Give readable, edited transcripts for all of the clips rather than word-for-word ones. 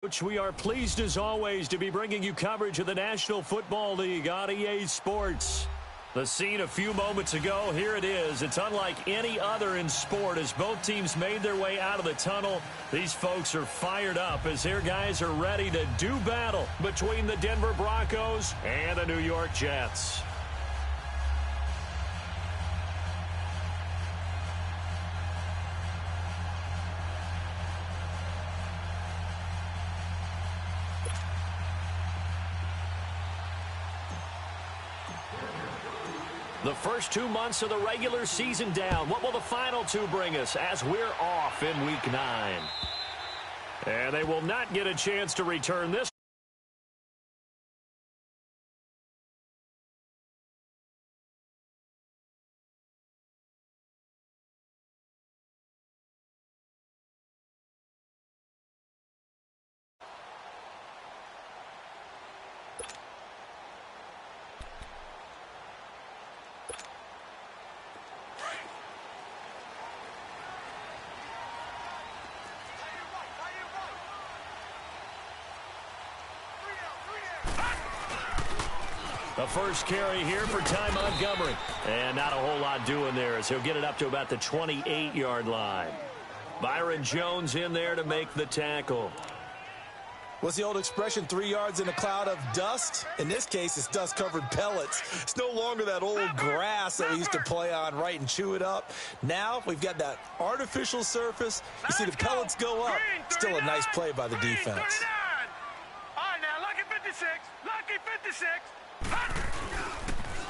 Coach, we are pleased as always to be bringing you coverage of the National Football League on EA Sports. The scene a few moments ago, here it is. It's unlike any other in sport as both teams made their way out of the tunnel. These folks are fired up as their guys are ready to do battle between the Denver Broncos and the New York Jets. The first 2 months of the regular season down. What will the final two bring us as we're off in Week 9? And they will not get a chance to return this. The first carry here for Ty Montgomery. And not a whole lot doing there as he'll get it up to about the 28-yard line. Byron Jones in there to make the tackle. What's the old expression, 3 yards in a cloud of dust? In this case, it's dust-covered pellets. It's no longer that old grass that we used to play on, right, and chew it up. Now we've got that artificial surface. You see the pellets go up. Still a nice play by the defense. All right, now, lucky 56. Lucky 56.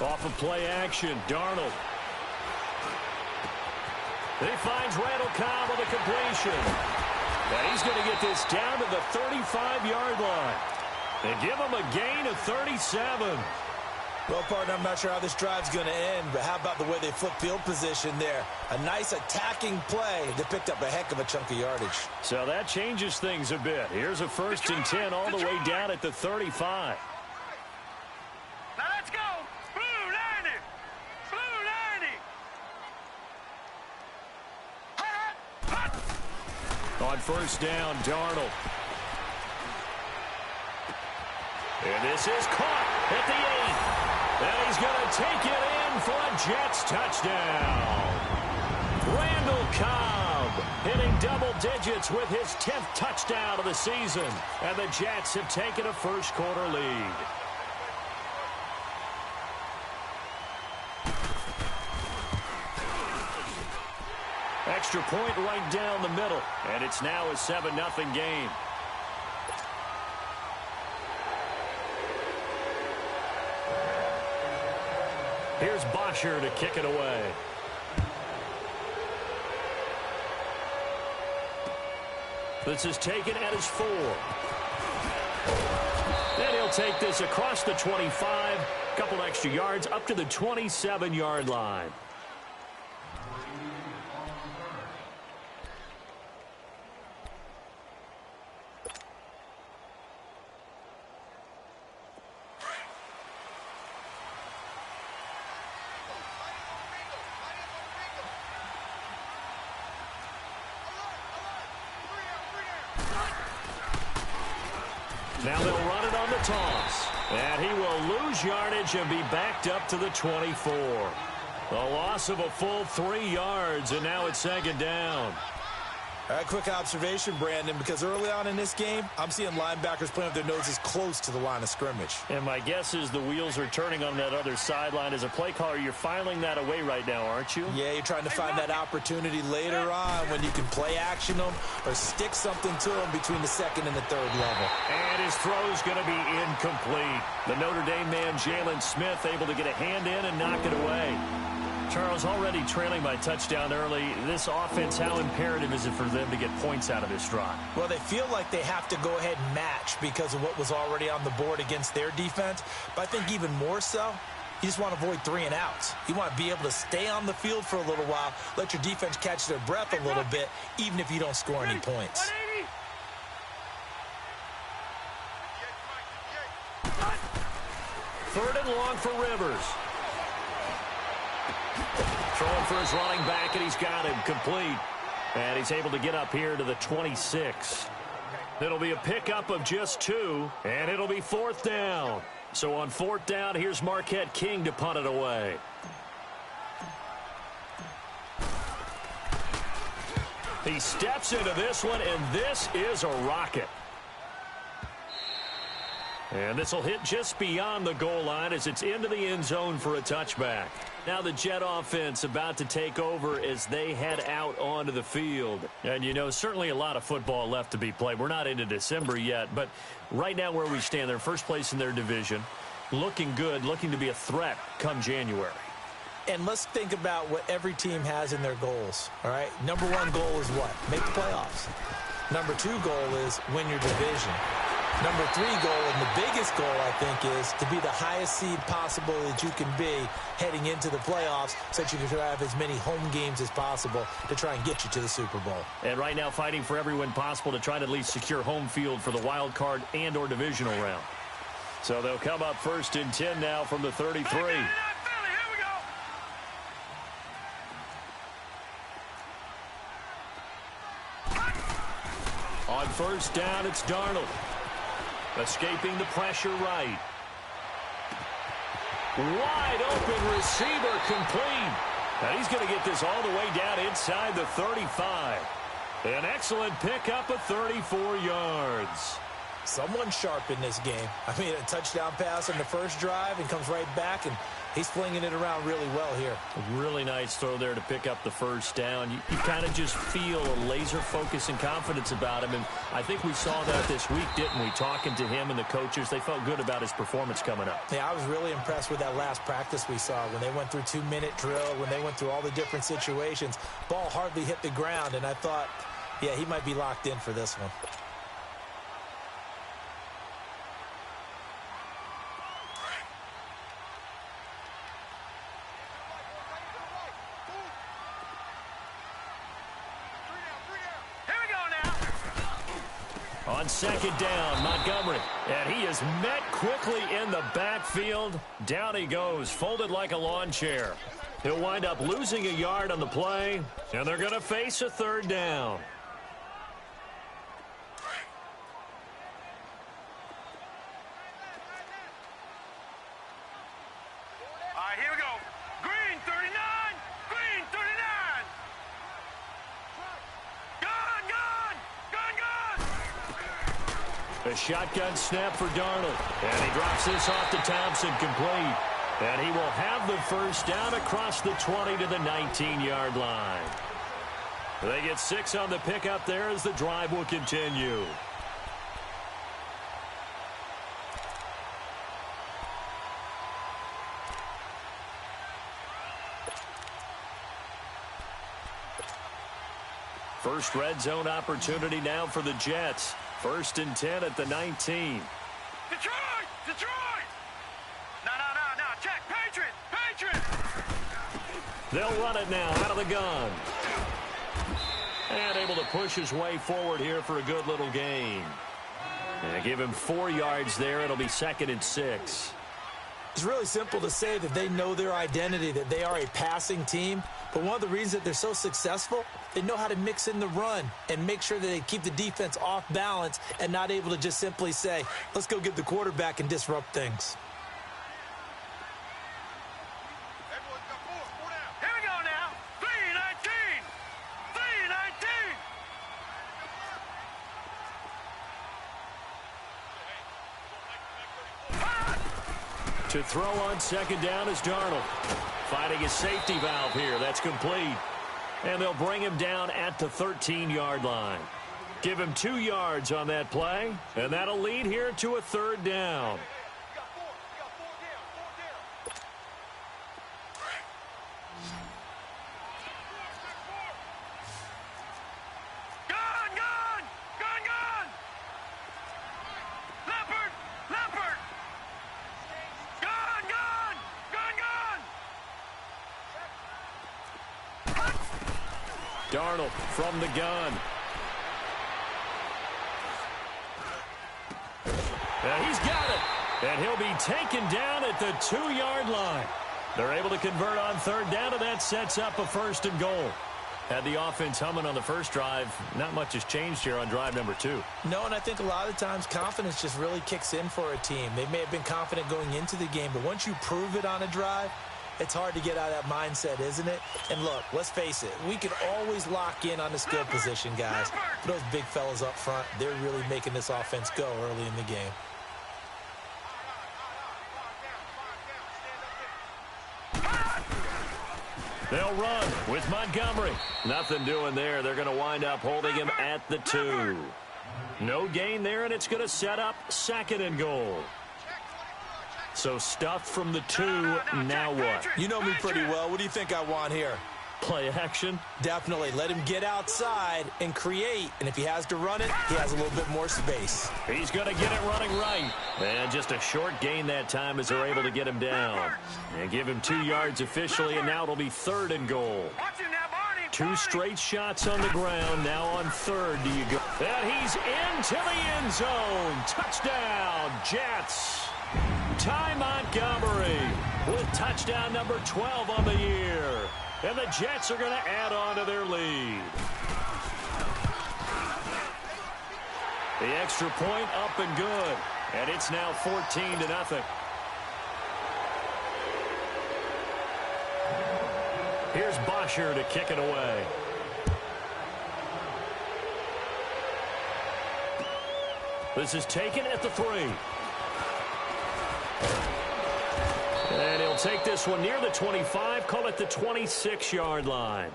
Off of play action, Darnold. He finds Randall Cobb with a completion. And he's going to get this down to the 35-yard line. And give him a gain of 37. Well, partner, I'm not sure how this drive's going to end, but how about the way they flip field position there? A nice attacking play. They picked up a heck of a chunk of yardage. So that changes things a bit. Here's a 1st and 10 all the way down at the 35. Now let's go. Blue 90. Blue 90. On first down, Darnold. And this is caught at the 8. And he's going to take it in for a Jets touchdown. Randall Cobb hitting double digits with his 10th touchdown of the season. And the Jets have taken a first-quarter lead. Extra point right down the middle. And it's now a 7-0 game. Here's Bosher to kick it away. This is taken at his 4. And he'll take this across the 25. A couple extra yards up to the 27-yard line. Now they'll run it on the toss. And he will lose yardage and be backed up to the 24. A loss of a full 3 yards, and now it's 2nd down. All right, quick observation, Brandon, because early on in this game, I'm seeing linebackers playing with their noses close to the line of scrimmage. And my guess is the wheels are turning on that other sideline. As a play caller, you're filing that away right now, aren't you? Yeah, you're trying to find that opportunity later on when you can play action them or stick something to them between the 2nd and the 3rd level. And his throw's going to be incomplete. The Notre Dame man, Jalen Smith, able to get a hand in and knock it away. Charles, already trailing by touchdown early. This offense, how imperative is it for them to get points out of this drive? Well, they feel like they have to go ahead and match because of what was already on the board against their defense. But I think even more so, you just want to avoid 3 and outs. You want to be able to stay on the field for a little while, let your defense catch their breath a little bit, even if you don't score any points. 3rd and long for Rivers. Throwing for his running back, and he's got him complete. And he's able to get up here to the 26. It'll be a pickup of just 2, and it'll be 4th down. So on 4th down, here's Marquette King to punt it away. He steps into this one, and this is a rocket. And this will hit just beyond the goal line as it's into the end zone for a touchback. Now the Jet offense about to take over as they head out onto the field. And, you know, certainly a lot of football left to be played. We're not into December yet, but right now where we stand, they're first place in their division. Looking good, looking to be a threat come January. And let's think about what every team has in their goals, all right? Number 1 goal is what? Make the playoffs. Number 2 goal is win your division. Number 3 goal, and the biggest goal, I think, is to be the highest seed possible that you can be heading into the playoffs so that you can have as many home games as possible to try and get you to the Super Bowl. And right now fighting for every win possible to try to at least secure home field for the wild card and or divisional round. So they'll come up 1st and 10 now from the 33. On 1st down, it's Darnold. Escaping the pressure right. Wide open receiver complete. And he's going to get this all the way down inside the 35. An excellent pickup of 34 yards. Someone sharp in this game. I mean, a touchdown pass on the first drive and comes right back, and he's flinging it around really well here. A really nice throw there to pick up the 1st down. You kind of just feel a laser focus and confidence about him, and I think we saw that this week, didn't we? Talking to him and the coaches, they felt good about his performance coming up. Yeah, I was really impressed with that last practice we saw when they went through 2-minute drill, when they went through all the different situations. Ball hardly hit the ground, and I thought, yeah, he might be locked in for this one. On 2nd down, Montgomery. And he is met quickly in the backfield. Down he goes, folded like a lawn chair. He'll wind up losing a yard on the play, and they're going to face a 3rd down. All right, here we go. Green 39. Green 39. A shotgun snap for Darnold. And he drops this off to Thompson, complete. And he will have the 1st down across the 20 to the 19-yard line. They get 6 on the pickup there as the drive will continue. First red zone opportunity now for the Jets. 1st and 10 at the 19. Detroit! Detroit! No. Check. Patriot! They'll run it now out of the gun. And able to push his way forward here for a good little gain. And give him 4 yards there. It'll be 2nd and 6. It's really simple to say that they know their identity, that they are a passing team. But one of the reasons that they're so successful, they know how to mix in the run and make sure that they keep the defense off balance and not able to just simply say, let's go get the quarterback and disrupt things. Here we go now. 3-19. To throw on 2nd down is Darnold. Finding his safety valve here. That's complete. And they'll bring him down at the 13-yard line. Give him 2 yards on that play. And that'll lead here to a 3rd down. Darnold from the gun. And he's got it. And he'll be taken down at the 2-yard line. They're able to convert on 3rd down, and that sets up a 1st and goal. Had the offense humming on the first drive. Not much has changed here on drive number 2. No, and I think a lot of times confidence just really kicks in for a team. They may have been confident going into the game, but once you prove it on a drive, it's hard to get out of that mindset, isn't it? And look, let's face it, we can always lock in on the skill position, guys. But those big fellas up front, they're really making this offense go early in the game. They'll run with Montgomery. Nothing doing there. They're going to wind up holding him at the 2. No gain there, and it's going to set up 2nd and goal. So stuffed from the 2, now what? You know me pretty well. What do you think I want here? Play action? Definitely. Let him get outside and create. And if he has to run it, he has a little bit more space. He's going to get it running right. And just a short gain that time as they're able to get him down. And give him 2 yards officially, and now it'll be 3rd and goal. 2 straight shots on the ground. Now on 3rd, do you go? And he's into the end zone. Touchdown, Jets. Ty Montgomery with touchdown number 12 on the year. And the Jets are going to add on to their lead. The extra point up and good. And it's now 14-0. Here's Bosher to kick it away. This is taken at the 3. And he'll take this one near the 25, call it the 26-yard line.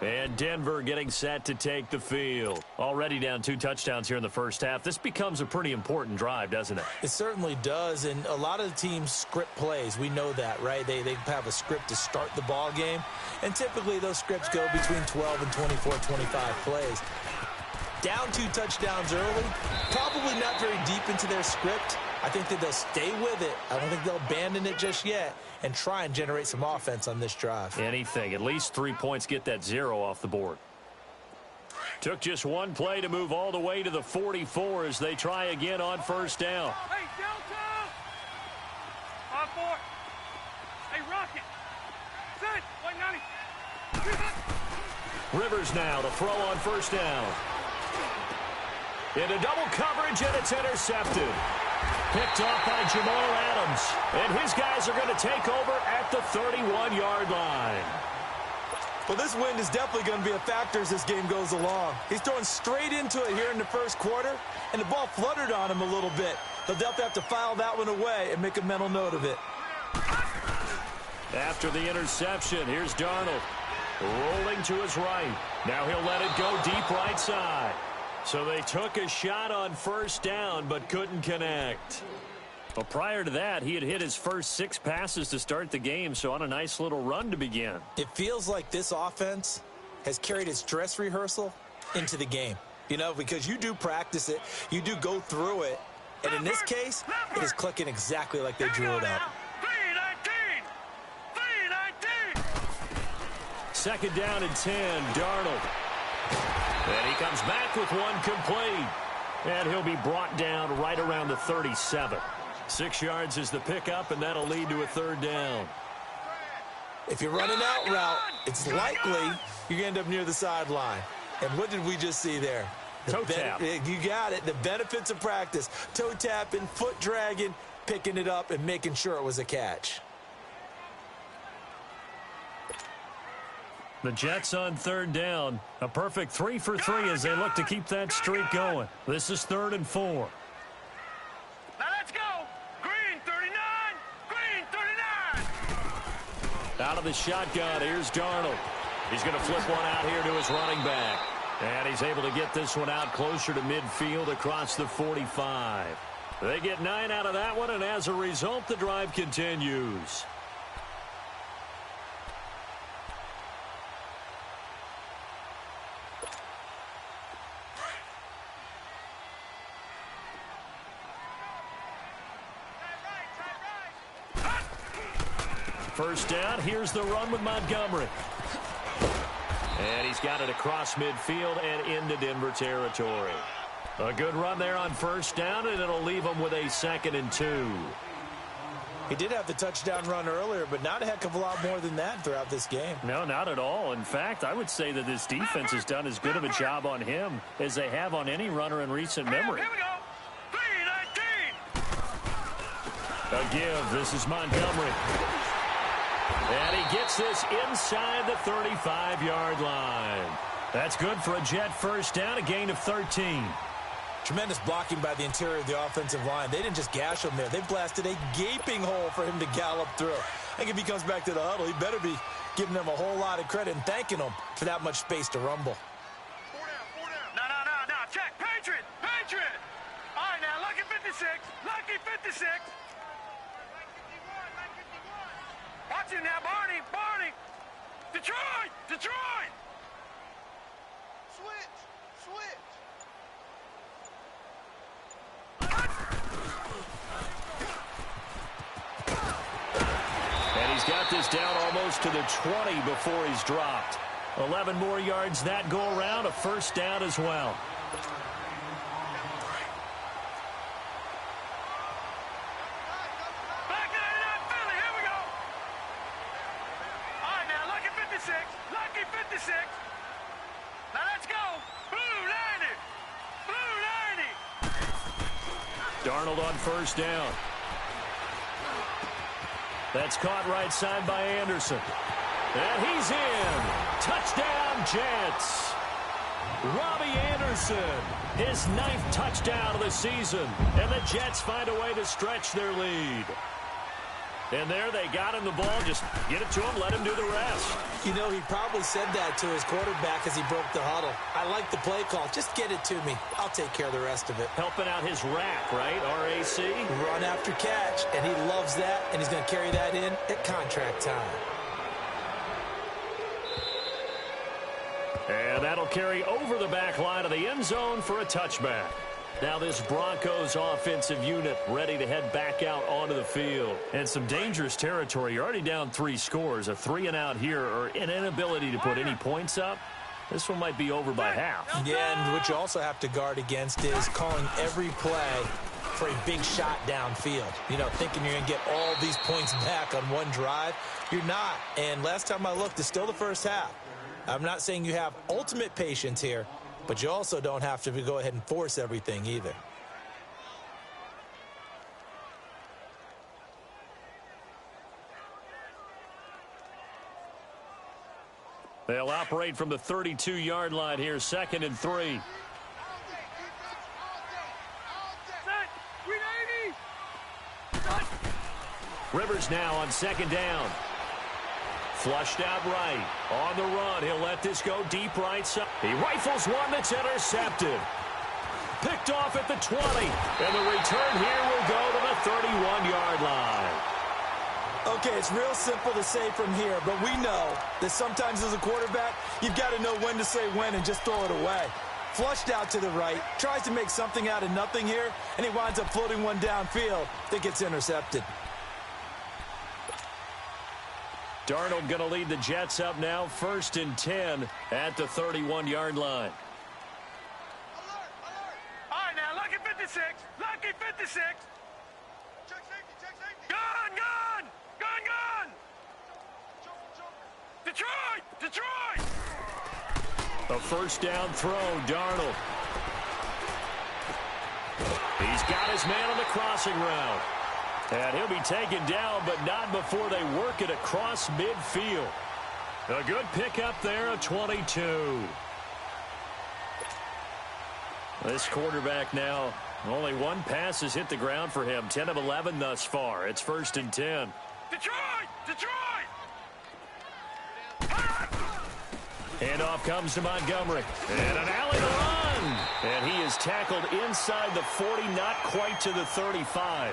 And Denver getting set to take the field. Already down 2 touchdowns here in the first half. This becomes a pretty important drive, doesn't it? It certainly does, and a lot of the teams script plays. We know that, right? They have a script to start the ball game, and typically those scripts go between 12 and 24, 25 plays. Down 2 touchdowns early, probably not very deep into their script. I think that they'll stay with it. I don't think they'll abandon it just yet and try and generate some offense on this drive. Anything. At least 3 points, get that 0 off the board. Took just 1 play to move all the way to the 44 as they try again on 1st down. Hey, Delta! 5-4. Hey, Rocket! Sit! White 90. Rivers now to throw on 1st down. Into double coverage, and it's intercepted. Picked off by Jamal Adams. And his guys are going to take over at the 31-yard line. Well, this wind is definitely going to be a factor as this game goes along. He's throwing straight into it here in the first quarter, and the ball fluttered on him a little bit. He'll definitely have to file that one away and make a mental note of it. After the interception, here's Darnold. Rolling to his right. Now he'll let it go deep right side. So they took a shot on 1st down but couldn't connect. Well, prior to that, he had hit his first 6 passes to start the game, so on a nice little run to begin. It feels like this offense has carried its dress rehearsal into the game. You know, because you do practice it, you do go through it, and in this case, it is clicking exactly like they drew it up. 2nd down and 10, Darnold. And he comes back with 1 complete. And he'll be brought down right around the 37. 6 yards is the pickup, and that'll lead to a 3rd down. If you're running out route, it's likely you're going to end up near the sideline. And what did we just see there? Toe tap. You got it. The benefits of practice. Toe tapping, foot dragging, picking it up, and making sure it was a catch. The Jets on 3rd down. A perfect 3 for 3 as they look to keep that streak going. This is 3rd and 4. Now let's go. Green 39. Green 39. Out of the shotgun, here's Darnold. He's going to flip one out here to his running back. And he's able to get this one out closer to midfield across the 45. They get 9 out of that one, and as a result, the drive continues. First down, here's the run with Montgomery. And he's got it across midfield and into Denver territory. A good run there on 1st down, and it'll leave them with a 2nd and 2. He did have the touchdown run earlier, but not a heck of a lot more than that throughout this game. No, not at all. In fact, I would say that this defense has done as good of a job on him as they have on any runner in recent memory. Here we go. 3-19. A give. This is Montgomery. And he gets this inside the 35-yard line. That's good for a Jet first down, a gain of 13. Tremendous blocking by the interior of the offensive line. They didn't just gash him there. They blasted a gaping hole for him to gallop through. I think if he comes back to the huddle, he better be giving them a whole lot of credit and thanking them for that much space to rumble. No. Check. Patriot. All right, now, lucky 56. Lucky 56. Watch him now, Barney. Detroit. Switch. And he's got this down almost to the 20 before he's dropped. 11 more yards that go around, a first down as well. Back 99 Philly, here we go. All right, now, lucky 56. Now, let's go. Blue 90. Darnold on first down. That's caught right side by Anderson. And he's in. Touchdown, Jets. Robbie Anderson, his 9th touchdown of the season. And the Jets find a way to stretch their lead. And there they got him the ball. Just get it to him, let him do the rest. You know, he probably said that to his quarterback as he broke the huddle. I like the play call. Just get it to me. I'll take care of the rest of it. Helping out his rack, right? RAC. Run after catch, and he loves that, and he's going to carry that in at contract time. And that'll carry over the back line of the end zone for a touchback. Now this Broncos offensive unit ready to head back out onto the field. And some dangerous territory. You're already down 3 scores. A 3-and-out here or an inability to put any points up. This one might be over by half. Yeah, and what you also have to guard against is calling every play for a big shot downfield. You know, thinking you're going to get all these points back on one drive. You're not. And last time I looked, it's still the first half. I'm not saying you have ultimate patience here, but you also don't have to go ahead and force everything either. They'll operate from the 32-yard line here, 2nd and 3. Rivers now on 2nd down. Flushed out right. On the run. He'll let this go deep right side. He rifles one that's intercepted. Picked off at the 20. And the return here will go to the 31-yard line. Okay, it's real simple to say from here, but we know that sometimes as a quarterback, you've got to know when to say when and just throw it away. Flushed out to the right, tries to make something out of nothing here, and he winds up floating one downfield that gets intercepted. Darnold going to lead the Jets up now, 1st and 10 at the 31-yard line. All right, now, lucky 56. Lucky 56. Check safety. Gun. Detroit. A first down throw, Darnold. He's got his man on the crossing route. And he'll be taken down, but not before they work it across midfield. A good pickup there, a 22. This quarterback now, only one pass has hit the ground for him. 10 of 11 thus far. It's 1st and 10. Detroit. Handoff comes to Montgomery. And an alley to run. And he is tackled inside the 40, not quite to the 35.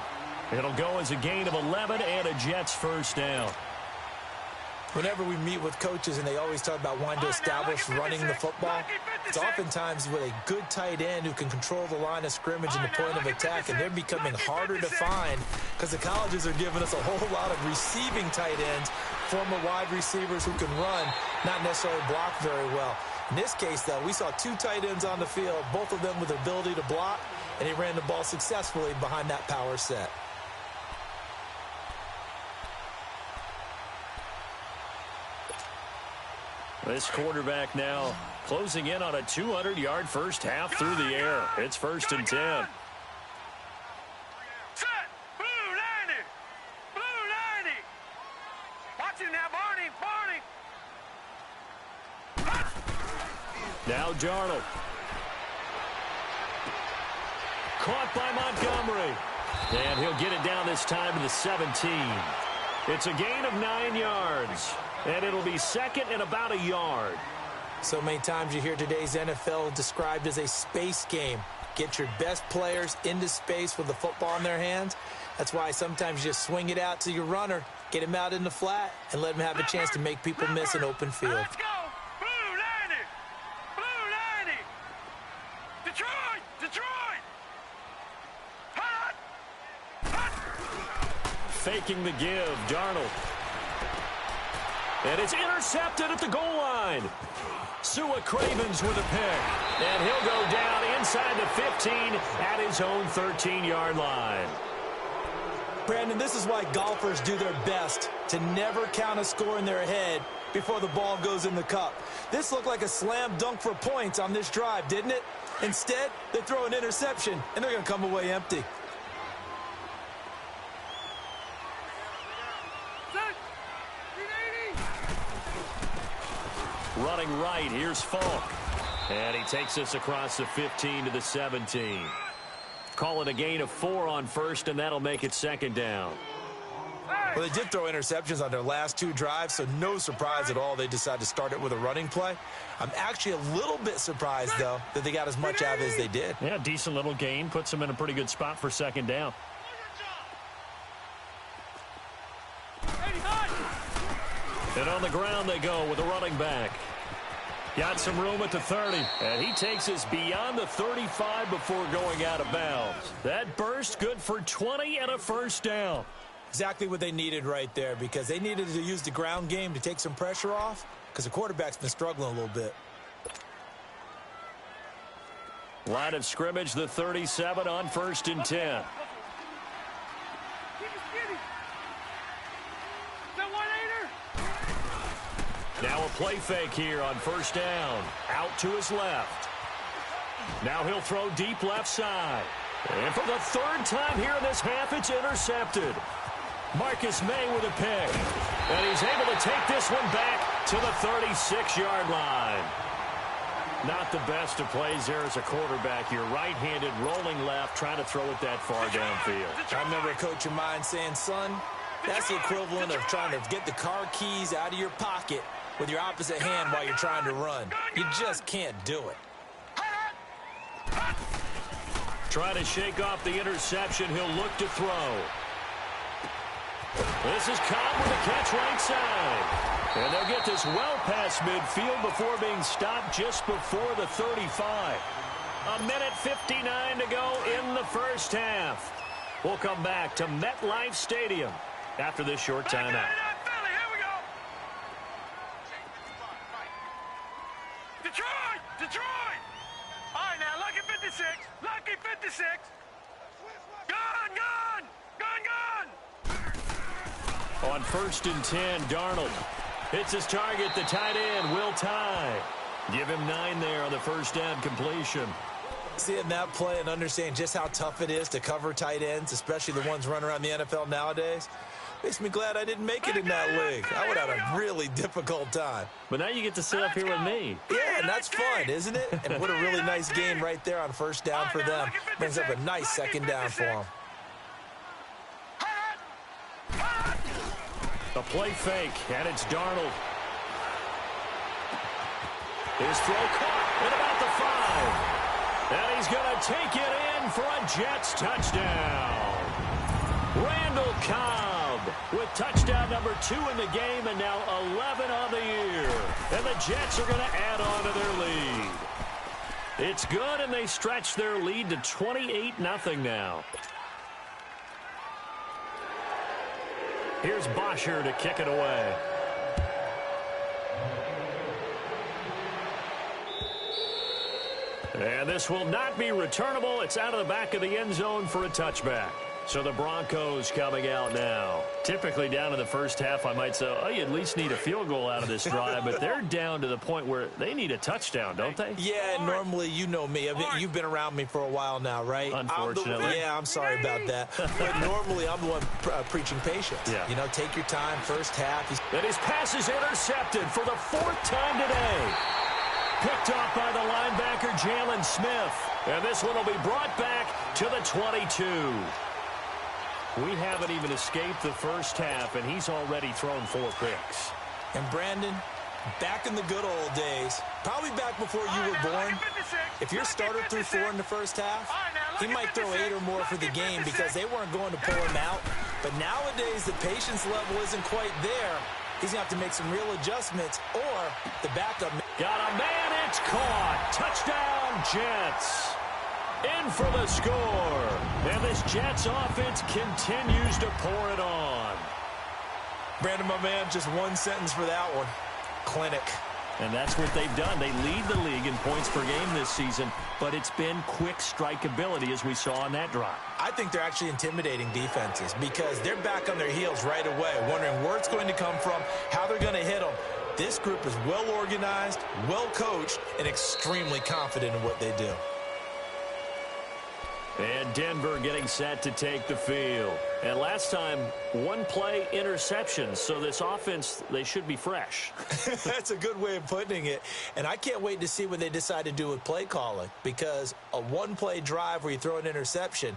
It'll go as a gain of 11 and a Jets first down. Whenever we meet with coaches and they always talk about wanting to establish running the football, it's oftentimes with a good tight end who can control the line of scrimmage and the point of attack, and they're becoming harder to find because the colleges are giving us a whole lot of receiving tight ends, former wide receivers who can run, not necessarily block very well. In this case, though, we saw 2 tight ends on the field, both of them with the ability to block, and he ran the ball successfully behind that power set. This quarterback now closing in on a 200-yard first half through the air. It's 1st and 10. Set. Blue 90. Blue 90. Watch him now, Barney. Now Darnold. Caught by Montgomery. And he'll get it down this time to the 17. It's a gain of 9 yards. And it'll be 2nd and about a yard. So many times you hear today's NFL described as a space game. Get your best players into space with the football in their hands. That's why sometimes you just swing it out to your runner, get him out in the flat, and let him have a chance to make people miss an open field. Let's go. Blue 90. Blue 90. Detroit. Detroit. Hot. Hot. Faking the give, Darnold. And it's intercepted at the goal line. Sua Cravens with a pick. And he'll go down inside the 15 at his own 13-yard line. Brandon, this is why golfers do their best to never count a score in their head before the ball goes in the cup. This looked like a slam dunk for points on this drive, didn't it? Instead, they throw an interception, and they're going to come away empty. Running right, here's Falk. And he takes us across the 15 to the 17. Call it a gain of 4 on first, and that'll make it 2nd down. Well, they did throw interceptions on their last 2 drives, so no surprise at all they decided to start it with a running play. I'm actually a little bit surprised, though, that they got as much out of it as they did. Yeah, decent little gain. Puts them in a pretty good spot for 2nd down. And on the ground they go with a running back. Got some room at the 30. And he takes us beyond the 35 before going out of bounds. That burst good for 20 and a first down. Exactly what they needed right there, because they needed to use the ground game to take some pressure off, because the quarterback's been struggling a little bit. Line of scrimmage, the 37 on 1st and 10. Now a play fake here on 1st down. Out to his left. Now he'll throw deep left side. And for the 3rd time here in this half, it's intercepted. Marcus May with a pick. And he's able to take this one back to the 36-yard line. Not the best of plays there as a quarterback. You're right-handed, rolling left, trying to throw it that far downfield. I remember a coach of mine saying, son, that's the equivalent of trying to get the car keys out of your pocket with your opposite hand while you're trying to run. You just can't do it. Trying to shake off the interception. He'll look to throw. This is Cobb with a catch right side. And they'll get this well past midfield before being stopped just before the 35. 1:59 to go in the first half. We'll come back to MetLife Stadium after this short timeout. Detroit! Detroit! All right, now, lucky 56. Lucky 56. Gun, gun! Gun, gun! On 1st and 10, Darnold hits his target, the tight end, Will Tye. Give him 9 there on the first down completion. Seeing that play and understanding just how tough it is to cover tight ends, especially the ones running around the NFL nowadays, makes me glad I didn't make it in that league. I would have had a really difficult time. But now you get to sit up here with me. Yeah, and that's fun, isn't it? And what a really nice game right there on 1st down for them. Brings up a nice 2nd down for them. A play fake, and it's Darnold. His throw caught at about the 5. And he's going to take it in for a Jets touchdown. Randall Cobb with touchdown number 2 in the game, and now 11 on the year. And the Jets are going to add on to their lead. It's good, and they stretch their lead to 28-0 now. Here's Bosher to kick it away. And this will not be returnable. It's out of the back of the end zone for a touchback. So the Broncos coming out now. Typically down in the first half, I might say, oh, you at least need a field goal out of this drive, but they're down to the point where they need a touchdown, don't they? Yeah, normally, you know me. You've been around me for a while now, right? Unfortunately. I'm sorry about that. But normally, I'm the one preaching patience. Yeah. You know, take your time, first half. And his pass is intercepted for the 4th time today. Picked off by the linebacker, Jalen Smith. And this one will be brought back to the 22. We haven't even escaped the first half, and he's already thrown 4 picks. And Brandon, back in the good old days, probably back before you were born, if your starter threw 4 in the first half, he might throw 8 or more for the game because they weren't going to pull him out. But nowadays, the patience level isn't quite there. He's going to have to make some real adjustments, or the backup. Got a man, it's caught. Touchdown, Jets. In for the score. And this Jets offense continues to pour it on. Brandon, my man, just one sentence for that one. Clinic. And that's what they've done. They lead the league in points per game this season, but it's been quick strike ability as we saw on that drive. I think they're actually intimidating defenses because they're back on their heels right away, wondering where it's going to come from, how they're going to hit them. This group is well organized, well coached, and extremely confident in what they do. And Denver getting set to take the field. And last time, 1 play interception. So this offense, they should be fresh. That's a good way of putting it. And I can't wait to see what they decide to do with play calling, because a 1-play drive where you throw an interception,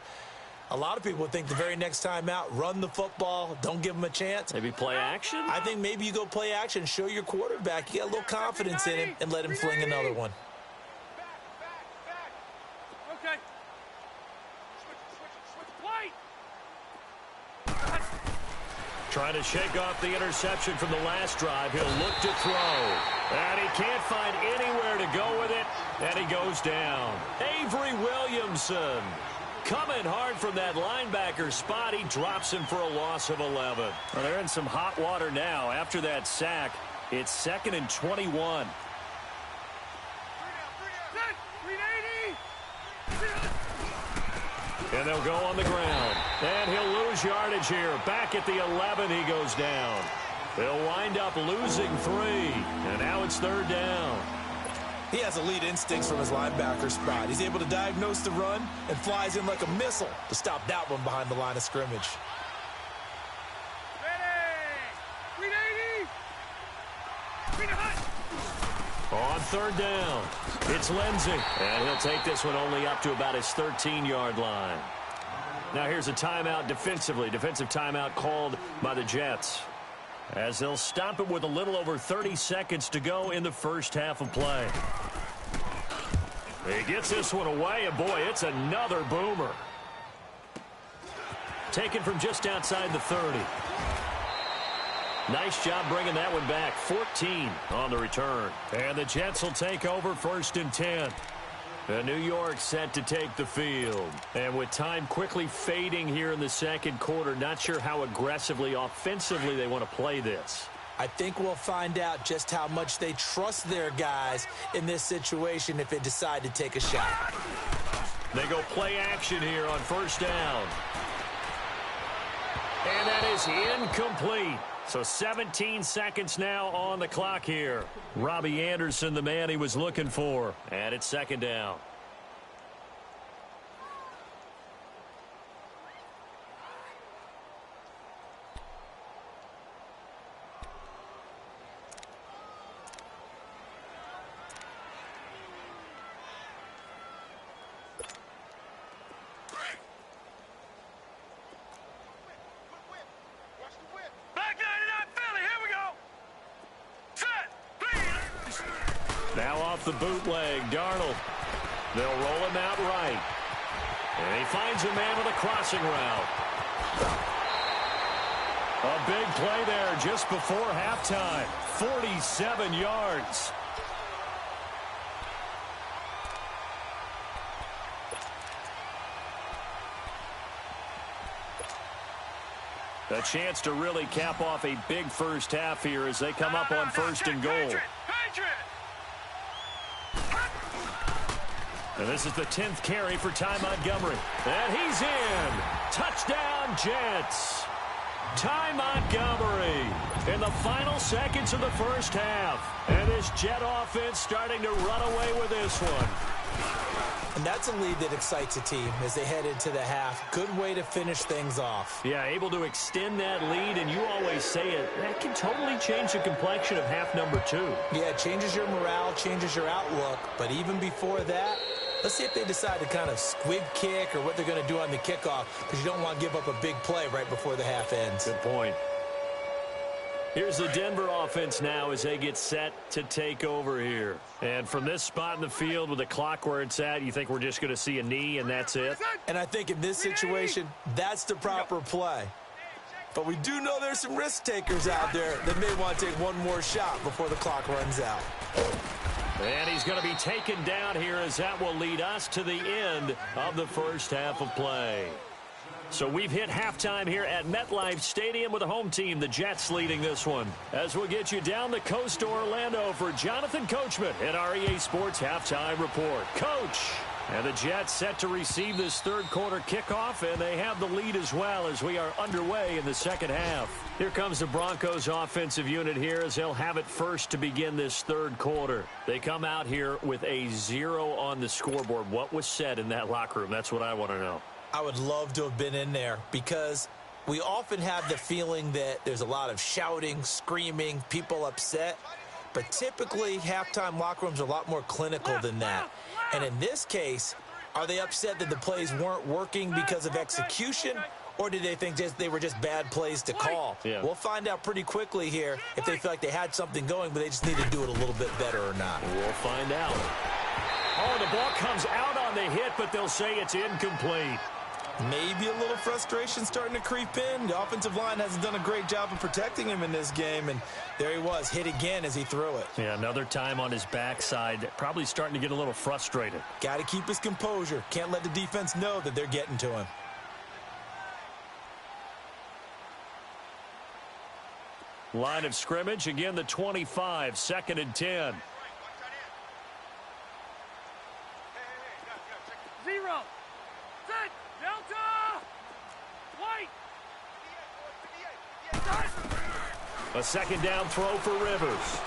a lot of people think the very next time out, run the football, don't give them a chance. Maybe play action? I think maybe you go play action, show your quarterback you got a little confidence in him, and let him fling another one. Trying to shake off the interception from the last drive. He'll look to throw. And he can't find anywhere to go with it. And he goes down. Avery Williamson coming hard from that linebacker spot. He drops him for a loss of 11. Well, they're in some hot water now. After that sack, it's 2nd and 21. And they'll go on the ground. And he'll lose yardage here. Back at the 11, he goes down. They'll wind up losing 3. And now it's 3rd down. He has elite instincts from his linebacker spot. He's able to diagnose the run and flies in like a missile to stop that one behind the line of scrimmage. On 3rd down, it's Lindsey. And he'll take this one only up to about his 13-yard line. Now here's a timeout defensively. Defensive timeout called by the Jets, as they'll stop it with a little over 30 seconds to go in the first half of play. He gets this one away, and boy, it's another boomer. Taken from just outside the 30. Nice job bringing that one back. 14 on the return. And the Jets will take over 1st and 10. New York set to take the field. And with time quickly fading here in the 2nd quarter, not sure how aggressively, offensively they want to play this. I think we'll find out just how much they trust their guys in this situation if they decide to take a shot. They go play action here on 1st down. And that is incomplete. So 17 seconds now on the clock here. Robbie Anderson, the man he was looking for. And it's 2nd down. Now off the bootleg, Darnold. They'll roll him out right. And he finds a man with a crossing route. A big play there just before halftime. 47 yards. A chance to really cap off a big first half here as they come up on 1st and goal. And this is the 10th carry for Ty Montgomery. And he's in. Touchdown, Jets. Ty Montgomery in the final seconds of the first half. And this Jet offense starting to run away with this one. And that's a lead that excites a team as they head into the half. Good way to finish things off. Yeah, able to extend that lead, and you always say it, that can totally change the complexion of half number 2. Yeah, it changes your morale, changes your outlook. But even before that, let's see if they decide to kind of squib kick or what they're going to do on the kickoff, because you don't want to give up a big play right before the half ends. Good point. Here's the Denver offense now as they get set to take over here. And from this spot in the field with the clock where it's at, you think we're just going to see a knee and that's it? And I think in this situation, that's the proper play. But we do know there's some risk takers out there that may want to take one more shot before the clock runs out. And he's going to be taken down here as that will lead us to the end of the first half of play. So we've hit halftime here at MetLife Stadium with the home team, the Jets, leading this one. As we'll get you down the coast to Orlando for Jonathan Coachman at our EA Sports Halftime Report. Coach! And the Jets set to receive this third quarter kickoff, and they have the lead as well as we are underway in the second half. Here comes the Broncos offensive unit here as they'll have it first to begin this third quarter. They come out here with a 0 on the scoreboard. What was said in that locker room? That's what I want to know. I would love to have been in there because we often have the feeling that there's a lot of shouting, screaming, people upset. But typically, halftime locker rooms are a lot more clinical than that. And in this case, are they upset that the plays weren't working because of execution, or did they think they were just bad plays to call? Yeah. We'll find out pretty quickly here if they feel like they had something going, but they just need to do it a little bit better or not. We'll find out. Oh, the ball comes out on the hit, but they'll say it's incomplete. Maybe a little frustration starting to creep in. The offensive line hasn't done a great job of protecting him in this game, and there he was, hit again as he threw it. Yeah, another time on his backside, probably starting to get a little frustrated. Got to keep his composure. Can't let the defense know that they're getting to him. Line of scrimmage, again the 25, 2nd and 10. 0. Set. Delta. White. A second down throw for Rivers.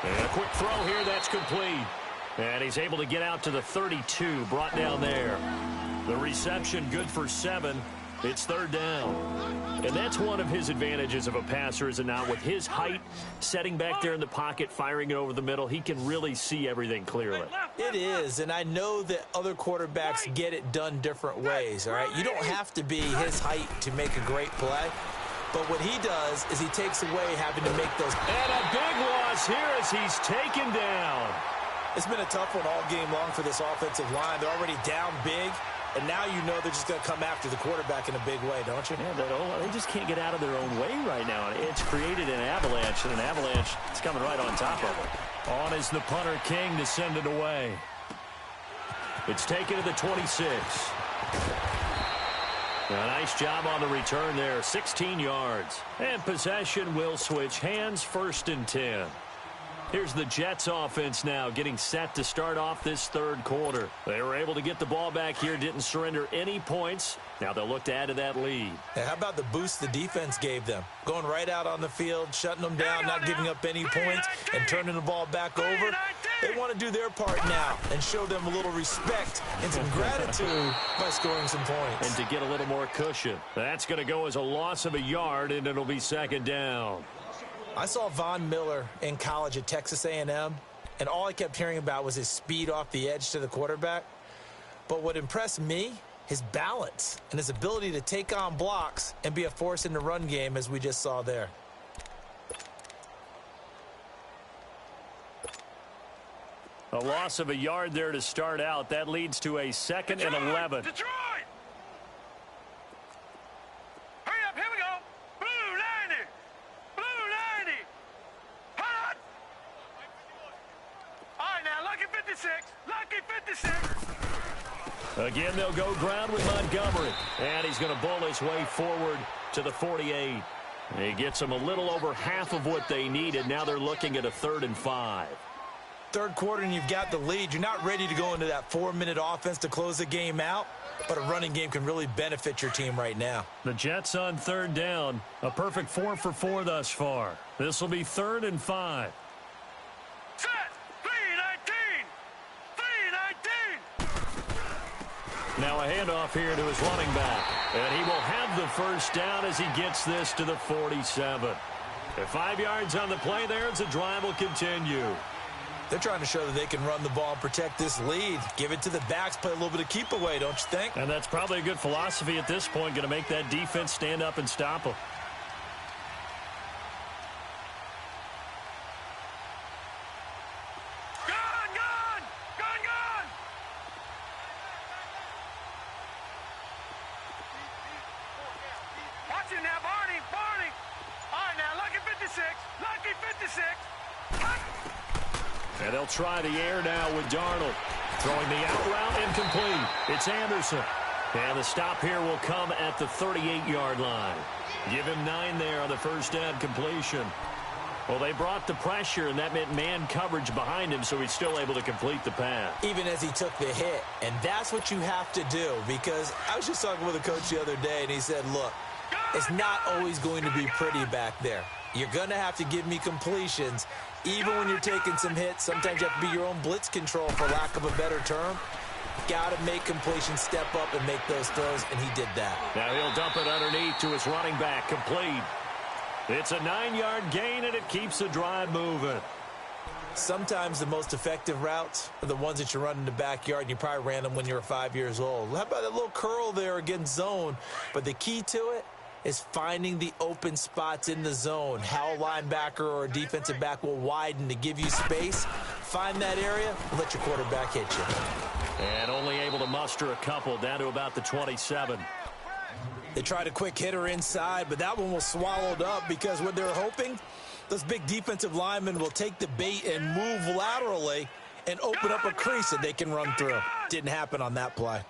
And a quick throw here, that's complete. And he's able to get out to the 32, brought down there. The reception good for 7. It's third down. And that's one of his advantages of a passer, is it not? With his height, setting back there in the pocket, firing it over the middle, he can really see everything clearly. It is, and I know that other quarterbacks get it done different ways, all right? You don't have to be his height to make a great play. But what he does is he takes away having to make those. And a big loss here as he's taken down. It's been a tough one all game long for this offensive line. They're already down big. And now you know they're just going to come after the quarterback in a big way, don't you? Yeah, they just can't get out of their own way right now. It's created an avalanche, and an avalanche is coming right on top of it. On is the punter, King, to send it away. It's taken to the 26. A nice job on the return there, 16 yards. And possession will switch hands, 1st and 10. Here's the Jets offense now getting set to start off this third quarter. They were able to get the ball back here, didn't surrender any points. Now they'll look to add to that lead. And how about the boost the defense gave them? Going right out on the field, shutting them down, not giving up any points, and turning the ball back over. They want to do their part now and show them a little respect and some gratitude by scoring some points. And to get a little more cushion. That's going to go as a loss of a yard, and it'll be second down. I saw Von Miller in college at Texas A&M, and all I kept hearing about was his speed off the edge to the quarterback. But what impressed me, his balance and his ability to take on blocks and be a force in the run game, as we just saw there. A loss of a yard there to start out. That leads to a 2nd and 11. Detroit! Hurry up, here we go. Blue 90. Blue 90. Hot. All right, now, lucky 56. Lucky 56. Again, they'll go ground with Montgomery. And he's going to bull his way forward to the 48. He gets them a little over half of what they needed. Now they're looking at a 3rd and 5. Third quarter and you've got the lead. You're not ready to go into that 4-minute offense to close the game out, but a running game can really benefit your team right now. The Jets on third down. A perfect 4 for 4 thus far. This will be 3rd and 5. Set. 3-19. 3-19. Now a handoff here to his running back. And he will have the first down as he gets this to the 47. At 5 yards on the play there as the drive will continue. They're trying to show that they can run the ball and protect this lead. Give it to the backs, play a little bit of keep away, don't you think? And that's probably a good philosophy at this point, going to make that defense stand up and stop them. Gone, gone. Gone, gone. Watch it now, Barney. Barney. All right, now, lucky 56. Lucky 56. And they'll try the air now with Darnold. Throwing the out route incomplete. It's Anderson. And the stop here will come at the 38-yard line. Give him 9 there on the first down completion. Well, they brought the pressure, and that meant man coverage behind him, so he's still able to complete the pass. Even as he took the hit. And that's what you have to do, because I was just talking with a coach the other day, and he said, look, it's not always going to be pretty back there. You're going to have to give me completions. Even when you're taking some hits, sometimes you have to be your own blitz control, for lack of a better term. Got to make completions, step up, and make those throws, and he did that. Now he'll dump it underneath to his running back, complete. It's a 9-yard gain, and it keeps the drive moving. Sometimes the most effective routes are the ones that you run in the backyard, and you probably ran them when you were 5 years old. How about that little curl there against zone? But the key to it is finding the open spots in the zone. How a linebacker or a defensive back will widen to give you space. Find that area and let your quarterback hit you. And only able to muster a couple, down to about the 27. They tried a quick hitter inside, but that one was swallowed up because what they're hoping, those big defensive linemen will take the bait and move laterally and open up a crease that they can run through. Didn't happen on that play.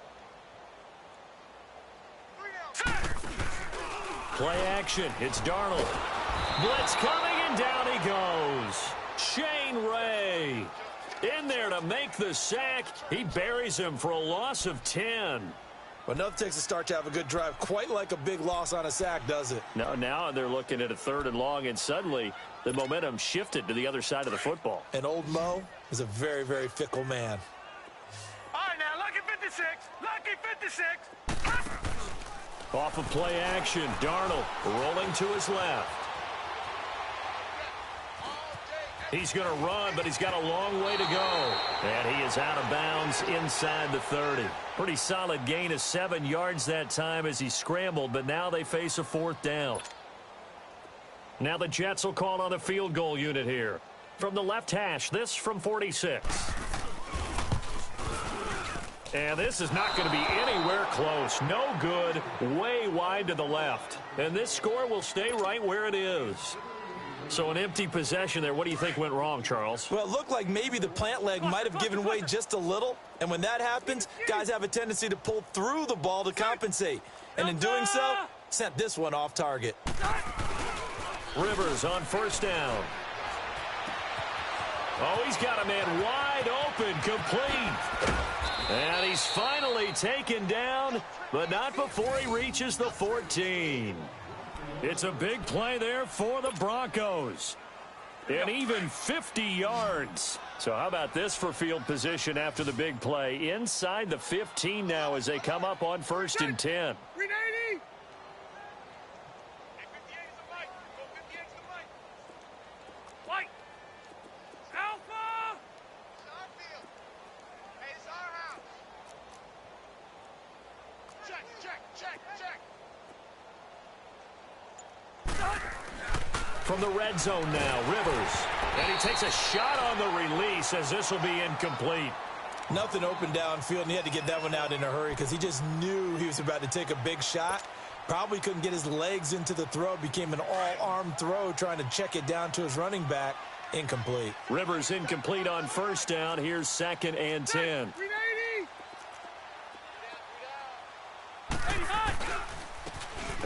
Play action. It's Darnold. Blitz coming, and down he goes. Shane Ray in there to make the sack. He buries him for a loss of 10. But nothing takes a start to have a good drive, quite like a big loss on a sack, does it? No, now they're looking at a 3rd and long, and suddenly the momentum shifted to the other side of the football. And old Mo is a very, very fickle man. All right, now, lucky 56. Lucky 56. Off of play action, Darnold rolling to his left. He's going to run, but he's got a long way to go. And he is out of bounds inside the 30. Pretty solid gain of 7 yards that time as he scrambled, but now they face a 4th down. Now the Jets will call on a field goal unit here. From the left hash, this from 46. And this is not going to be anywhere close. No good, way wide to the left. And this score will stay right where it is. So an empty possession there. What do you think went wrong, Charles? Well, it looked like maybe the plant leg might have given way just a little. And when that happens, guys have a tendency to pull through the ball to compensate. And in doing so, sent this one off target. Rivers on first down. Oh, he's got a man wide open, complete. And he's finally taken down, but not before he reaches the 14. It's a big play there for the Broncos. And even 50 yards. So how about this for field position after the big play? Inside the 15 now as they come up on 1st and 10. 380. White. Alpha. Hey, it's our house. Check, check, check, check. From the red zone now, Rivers. And he takes a shot on the release as this will be incomplete. Nothing open downfield, and he had to get that one out in a hurry because he just knew he was about to take a big shot. Probably couldn't get his legs into the throw. Became an all-arm throw trying to check it down to his running back. Incomplete. Rivers incomplete on first down. Here's 2nd and 10. 380.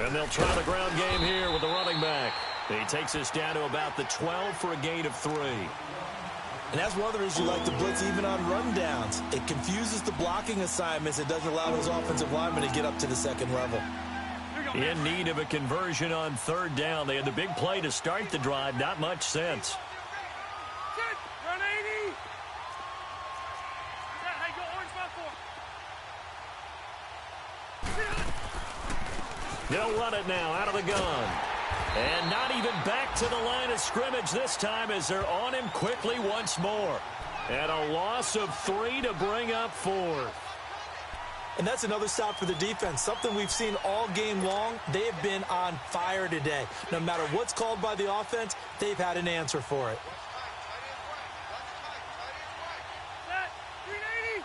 And they'll try the ground game here with the running back. He takes us down to about the 12 for a gain of 3. And that's one of the reasons you like to blitz even on rundowns. It confuses the blocking assignments. It doesn't allow those offensive linemen to get up to the second level. In need of a conversion on third down. They had the big play to start the drive. Not much sense. Run 80. Hey, go orange back for. They'll run it now out of the gun. And not even back to the line of scrimmage this time as they're on him quickly once more. And a loss of 3 to bring up 4. And that's another stop for the defense, something we've seen all game long. They have been on fire today. No matter what's called by the offense, they've had an answer for it. Set. 380.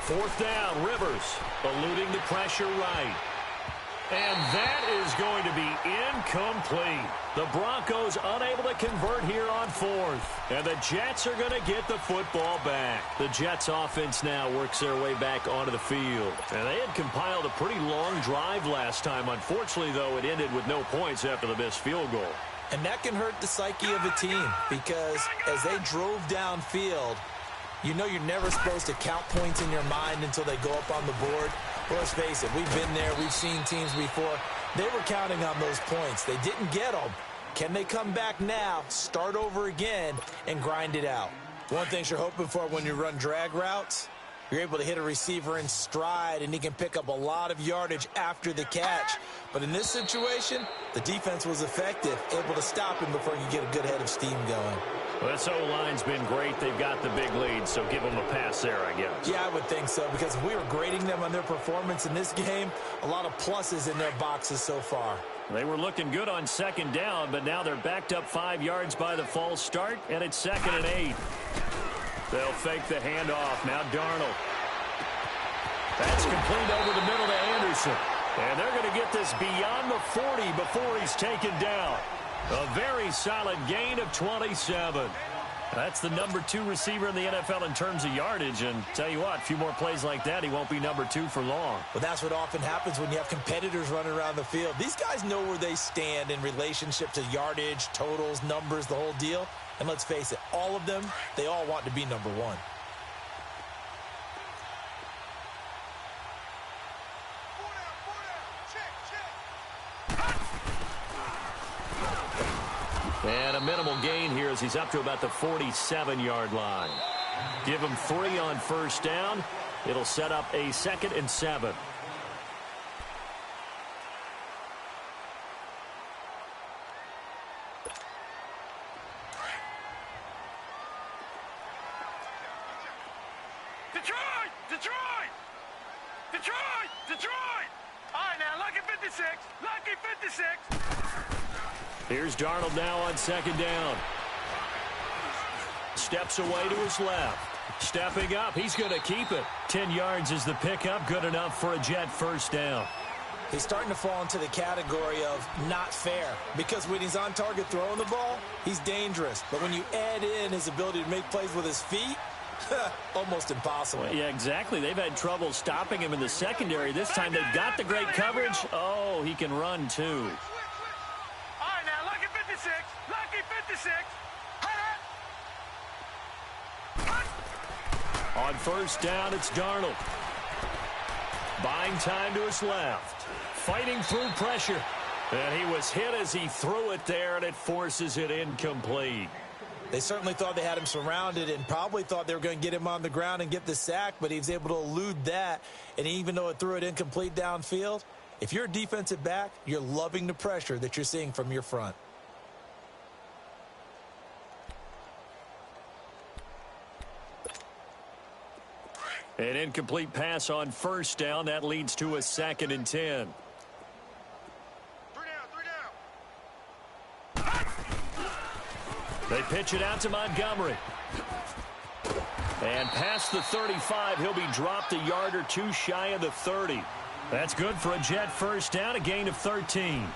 Fourth down, Rivers eluding the pressure right. And that is going to be incomplete. The Broncos unable to convert here on fourth. And the Jets are going to get the football back. The Jets offense now works their way back onto the field. And they had compiled a pretty long drive last time. Unfortunately, though, it ended with no points after the missed field goal. And that can hurt the psyche of a team because as they drove downfield, you know you're never supposed to count points in your mind until they go up on the board. Well, let's face it, we've been there. We've seen teams before. They were counting on those points. They didn't get them. Can they come back now, start over again, and grind it out? One thing you're hoping for when you run drag routes, you're able to hit a receiver in stride, and he can pick up a lot of yardage after the catch. But in this situation, the defense was effective, able to stop him before you get a good head of steam going. Well, this O-line's been great. They've got the big lead, so give them a pass there, I guess. Yeah, I would think so, because if we were grading them on their performance in this game, a lot of pluses in their boxes so far. They were looking good on second down, but now they're backed up 5 yards by the false start, and it's 2nd and 8. They'll fake the handoff. Now Darnold. That's complete over the middle to Anderson. And they're going to get this beyond the 40 before he's taken down. A very solid gain of 27. That's the number 2 receiver in the NFL in terms of yardage. And tell you what, a few more plays like that, he won't be number 2 for long. Well, that's what often happens when you have competitors running around the field. These guys know where they stand in relationship to yardage, totals, numbers, the whole deal. And let's face it, all of them, they all want to be number 1. And a minimal gain here as he's up to about the 47-yard line. Give him 3 on first down. It'll set up a 2nd and 7. Detroit! Detroit! Detroit! Detroit! All right, now, lucky 56. Lucky 56. Here's Darnold now on second down. Steps away to his left. Stepping up, he's going to keep it. 10 yards is the pickup, good enough for a Jet first down. He's starting to fall into the category of not fair, because when he's on target throwing the ball, he's dangerous. But when you add in his ability to make plays with his feet, almost impossible. Well, yeah, exactly. They've had trouble stopping him in the secondary. This time they've got the great coverage. Oh, he can run too. All right, now, lucky 56. Lucky 56. On first down, it's Darnold. Buying time to his left. Fighting through pressure. And he was hit as he threw it there, and it forces it incomplete. They certainly thought they had him surrounded and probably thought they were going to get him on the ground and get the sack, but he was able to elude that. And even though it threw it incomplete downfield, if you're a defensive back, you're loving the pressure that you're seeing from your front. An incomplete pass on first down. That leads to a 2nd and 10. 3 down. They pitch it out to Montgomery. And past the 35, he'll be dropped a yard or 2 shy of the 30. That's good for a Jet first down, a gain of 13.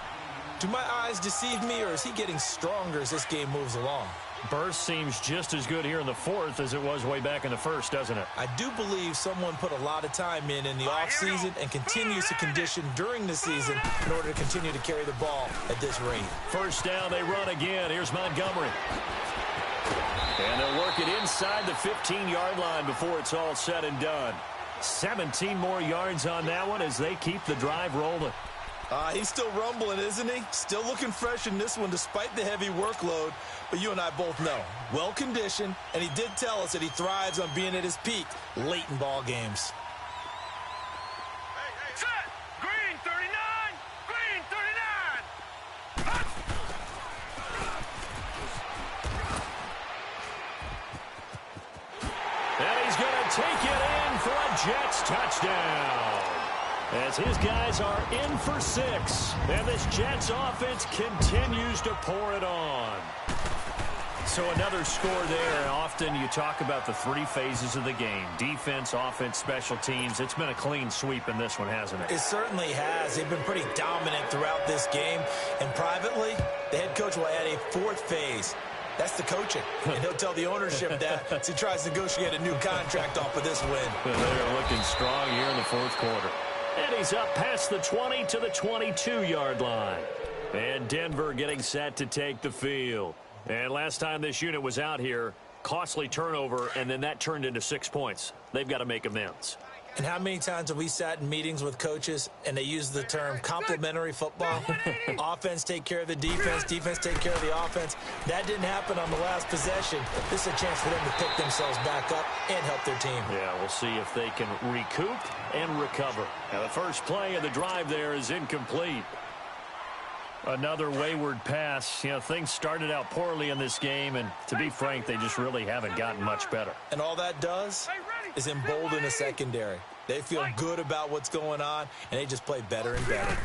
Do my eyes deceive me, or is he getting stronger as this game moves along? Burst seems just as good here in the fourth as it was way back in the first, doesn't it? I do believe someone put a lot of time in the offseason and continues to condition during the season in order to continue to carry the ball at this rate. First down, they run again. Here's Montgomery. And they'll work it inside the 15-yard line before it's all said and done. 17 more yards on that one as they keep the drive rolling. He's still rumbling, isn't he? Still looking fresh in this one despite the heavy workload. But you and I both know, well-conditioned, and he did tell us that he thrives on being at his peak late in ball games. Set. Green 39. Green 39. And he's going to take it in for a Jets touchdown. As his guys are in for 6. And this Jets offense continues to pour it on. So another score there. Often you talk about the 3 phases of the game. Defense, offense, special teams. It's been a clean sweep in this one, hasn't it? It certainly has. They've been pretty dominant throughout this game. And privately, the head coach will add a 4th phase. That's the coaching. And he'll tell the ownership that as he tries to negotiate a new contract off of this win. They're looking strong here in the fourth quarter. And he's up past the 20 to the 22-yard line. And Denver getting set to take the field. And last time this unit was out here, costly turnover, and then that turned into 6 points. They've got to make amends. And how many times have we sat in meetings with coaches and they use the term complementary football? Offense take care of the defense, defense take care of the offense. That didn't happen on the last possession. This is a chance for them to pick themselves back up and help their team. Yeah, we'll see if they can recoup and recover. Now, the first play of the drive there is incomplete. Another wayward pass. You know, things started out poorly in this game, and to be frank, they just really haven't gotten much better. And all that does is embolden the secondary. They feel good about what's going on, and they just play better and better.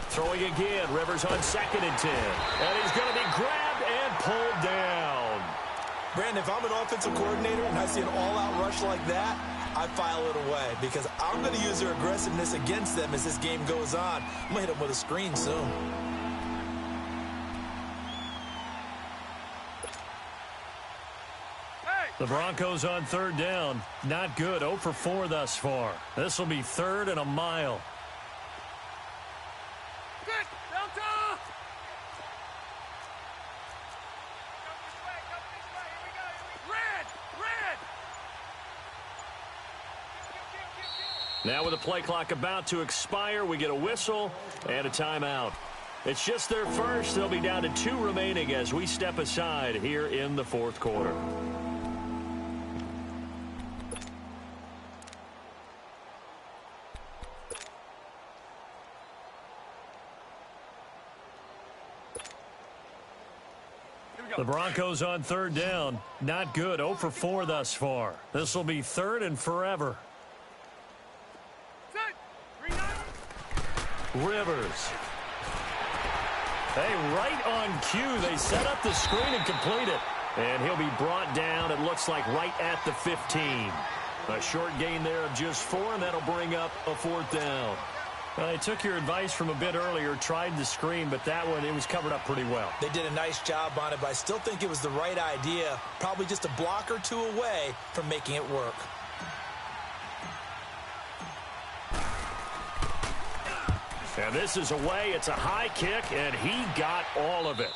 Throwing again. Rivers on 2nd and 10. And he's going to be grabbed and pulled down. Brandon, if I'm an offensive coordinator and I see an all-out rush like that, I file it away because I'm going to use their aggressiveness against them as this game goes on. I'm going to hit them with a screen soon. The Broncos on 3rd down. Not good. 0 for 4 thus far. This will be 3rd and a mile. Good. Delta. Red. Red. Now with the play clock about to expire, we get a whistle and a timeout. It's just their first. They'll be down to 2 remaining as we step aside here in the fourth quarter. The Broncos on 3rd down. Not good. 0 for 4 thus far. This will be 3rd and forever. Rivers. Hey, right on cue. They set up the screen and complete it. And he'll be brought down, it looks like, right at the 15. A short gain there of just 4, and that'll bring up a 4th down. Well, they took your advice from a bit earlier, tried the screen, but that one, it was covered up pretty well. They did a nice job on it, but I still think it was the right idea. Probably just a block or 2 away from making it work. And this is away. It's a high kick, and he got all of it.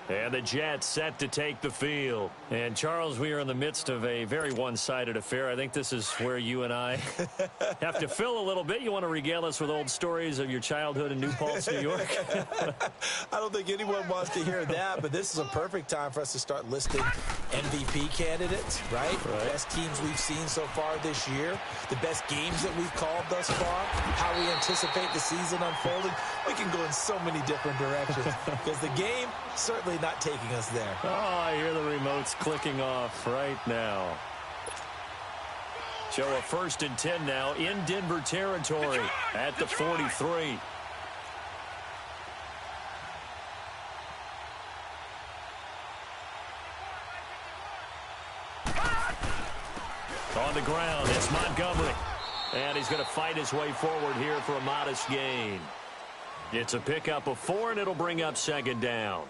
And the Jets set to take the field. And, Charles, we are in the midst of a very one-sided affair. I think this is where you and I have to fill a little bit. You want to regale us with old stories of your childhood in New Paltz, New York? I don't think anyone wants to hear that, but this is a perfect time for us to start listing MVP candidates, right? Best teams we've seen so far this year, the best games that we've called thus far, how we anticipate the season unfolding. We can go in so many different directions because the game certainly not taking us there. Oh, I hear the remotes clicking off right now. So a 1st and 10 now in Denver territory at the 43. On the ground, it's Montgomery. And he's going to fight his way forward here for a modest gain. It's a pickup of 4, and it'll bring up second down.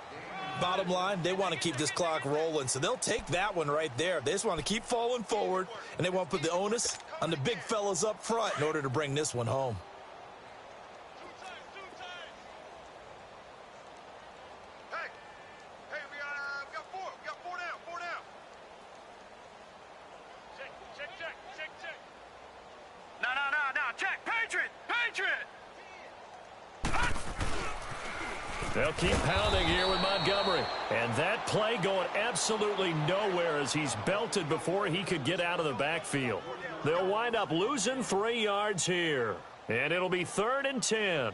Bottom line, they want to keep this clock rolling, so they'll take that one right there. They just want to keep falling forward, and they want to put the onus on the big fellas up front in order to bring this one home. Hey, we got 4. We got 4 down. 4 down. Check. No. Check. Patriot. They'll keep pounding here with Montgomery. And that play going absolutely nowhere as he's belted before he could get out of the backfield. They'll wind up losing 3 yards here. And it'll be 3rd and 10.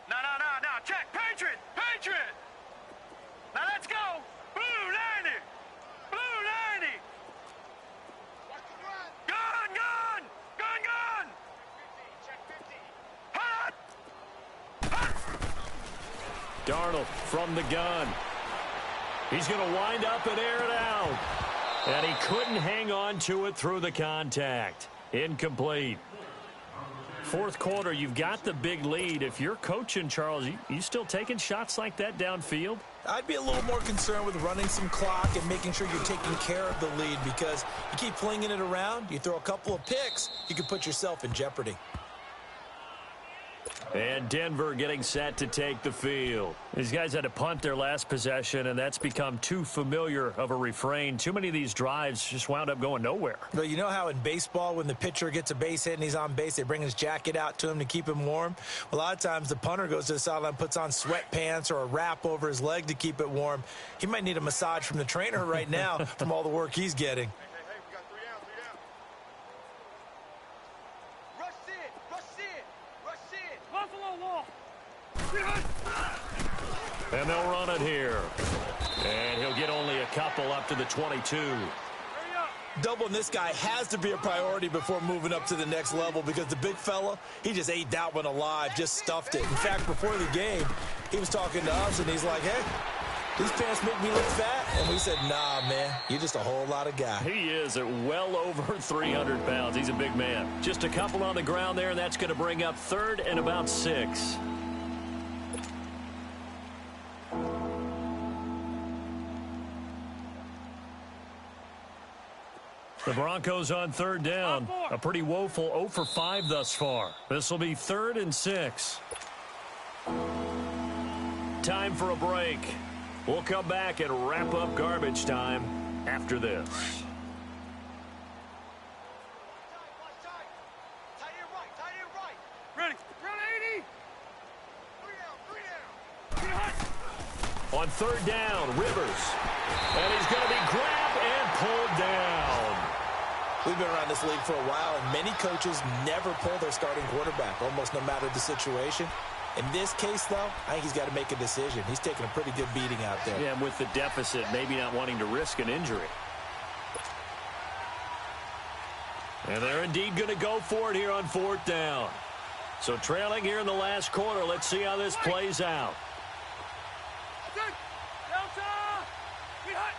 No. Check. Patriot. Now let's go. Blue 90. Gun. Check 50. Hot. Darnold from the gun. He's going to wind up and air it out. And he couldn't hang on to it through the contact. Incomplete. 4th quarter, you've got the big lead. If you're coaching, Charles, you still taking shots like that downfield? I'd be a little more concerned with running some clock and making sure you're taking care of the lead, because you keep flinging it around, you throw a couple of picks, you could put yourself in jeopardy. And Denver getting set to take the field. These guys had to punt their last possession, and that's become too familiar of a refrain. Too many of these drives just wound up going nowhere. But you know how in baseball, when the pitcher gets a base hit and he's on base, they bring his jacket out to him to keep him warm? A lot of times the punter goes to the sideline, puts on sweatpants or a wrap over his leg to keep it warm. He might need a massage from the trainer right now from all the work he's getting. Hey, we got 3 down. Rush it. Buffalo Wall. And they'll run it here. And he'll get only a couple up to the 22. Hurry up. Doubling this guy has to be a priority before moving up to the next level, because the big fella, he just ate that one alive, just stuffed it. In fact, before the game, he was talking to us, and he's like, hey, these pants make me look fat. And we said, nah, man, you're just a whole lot of guy. He is at well over 300 pounds. He's a big man. Just a couple on the ground there, and that's going to bring up 3rd and about 6. The Broncos on 3rd down. A pretty woeful 0 for 5 thus far. This will be 3rd and 6. Time for a break. We'll come back and wrap up garbage time after this. Tight end right. Ready. Run 80. 3 down. On 3rd down, Rivers. And he's going to be grabbed and pulled down. We've been around this league for a while, and many coaches never pull their starting quarterback, almost no matter the situation. In this case, though, I think he's got to make a decision. He's taking a pretty good beating out there. Yeah, and with the deficit, maybe not wanting to risk an injury. And they're indeed going to go for it here on 4th down. So trailing here in the last quarter, let's see how this plays out. Delta. Get hot.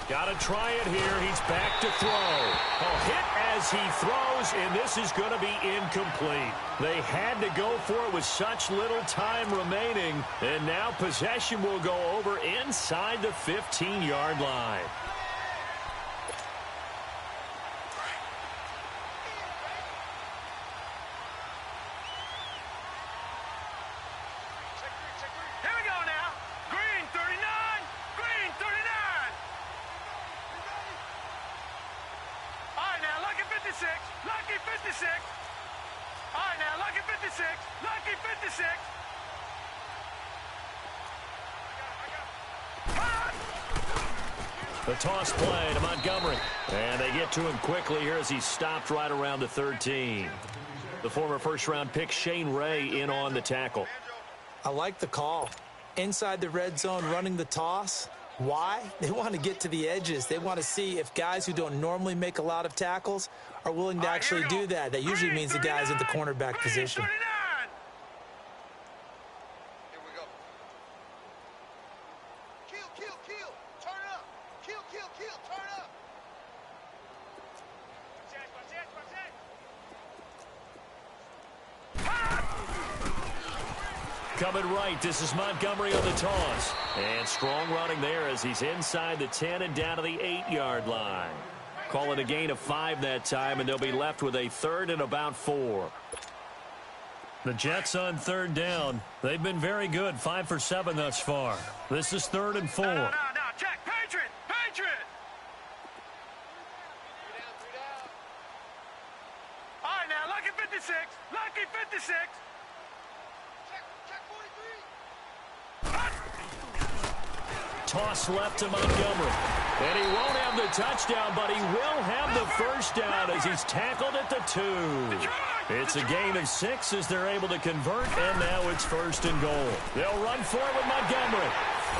Got to try it here. He's back to throw. A hit as he throws, and this is going to be incomplete. They had to go for it with such little time remaining, and now possession will go over inside the 15-yard line. Here we go now. Green 39. Green 39. All right, now, Lucky 56. Lucky 56. All right, now, Lucky 56. Lucky 56. The toss play to Montgomery. And they get to him quickly here as he's stopped right around the 13. The former first-round pick Shane Ray in on the tackle. I like the call. Inside the red zone, running the toss. Why? They want to get to the edges. They want to see if guys who don't normally make a lot of tackles are willing to actually do that. That usually means the guy's at the cornerback position. Here we go. Kill. Turn up. Kill. Turn up. Coming right, this is Montgomery on the toss. And strong running there as he's inside the 10 and down to the 8-yard line. Call it a gain of 5 that time, and they'll be left with a 3rd and about 4. The Jets on 3rd down. They've been very good, 5 for 7 thus far. This is 3rd and 4. No, check. Patriot. All right, now, lucky 56. Toss left to Montgomery. And he won't have the touchdown, but he will have the first down as he's tackled at the 2. It's a gain of 6 as they're able to convert, and now it's 1st and goal. They'll run forward Montgomery,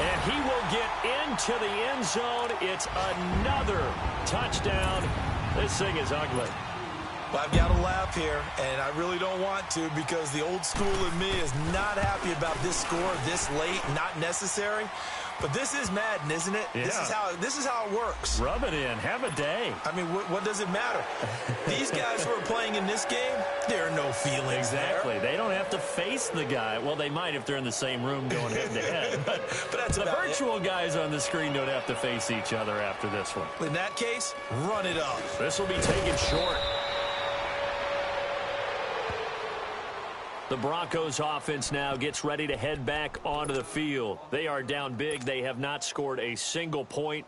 and he will get into the end zone. It's another touchdown. This thing is ugly. Well, I've got to laugh here, and I really don't want to because the old school in me is not happy about this score this late, not necessary. But this is Madden, isn't it? Yeah. This is how it works. Rub it in. Have a day. I mean, what does it matter? These guys who are playing in this game, there are no feelings Exactly. there. They don't have to face the guy. Well, they might if they're in the same room going head-to-head. But that's the virtual guys on the screen don't have to face each other after this one. In that case, run it up. This will be taken short. The Broncos offense now gets ready to head back onto the field. They are down big. They have not scored a single point.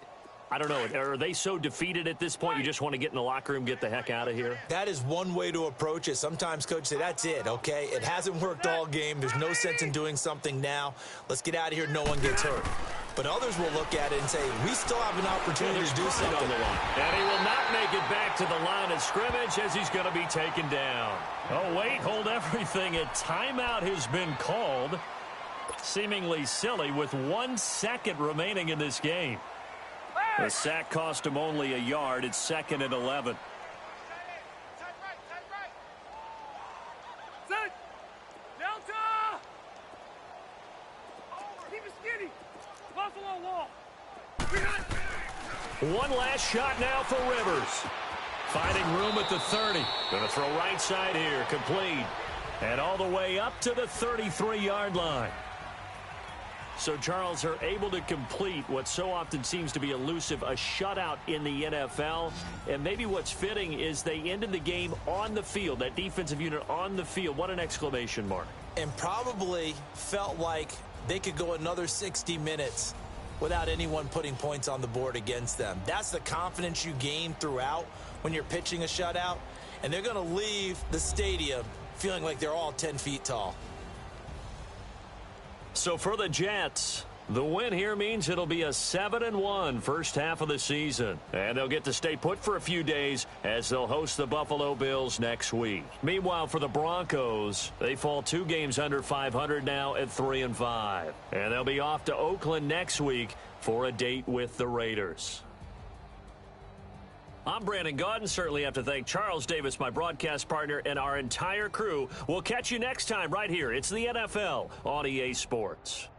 I don't know. Are they so defeated at this point you just want to get in the locker room, get the heck out of here? That is one way to approach it. Sometimes coaches say, that's it, okay? It hasn't worked all game. There's no sense in doing something now. Let's get out of here. No one gets hurt. But others will look at it and say, we still have an opportunity to do something. On the line. And he will not make it back to the line of scrimmage as he's going to be taken down. Oh, wait, hold everything. A timeout has been called. Seemingly silly with 1 second remaining in this game. The sack cost him only a yard. It's 2nd and 11. Set. Delta. Keep it skinny. Buffalo wall. One last shot now for Rivers. Finding room at the 30. Going to throw right side here. Complete. And all the way up to the 33-yard line. So, Charles, are able to complete what so often seems to be elusive, a shutout in the NFL. And maybe what's fitting is they ended the game on the field, that defensive unit on the field. What an exclamation mark. And probably felt like they could go another 60 minutes without anyone putting points on the board against them. That's the confidence you gain throughout when you're pitching a shutout. And they're going to leave the stadium feeling like they're all 10 feet tall. So for the Jets, the win here means it'll be a 7-1 first half of the season. And they'll get to stay put for a few days as they'll host the Buffalo Bills next week. Meanwhile, for the Broncos, they fall 2 games under 500 now at 3-5. And they'll be off to Oakland next week for a date with the Raiders. I'm Brandon Gaudin. Certainly have to thank Charles Davis, my broadcast partner, and our entire crew. We'll catch you next time right here. It's the NFL on EA Sports.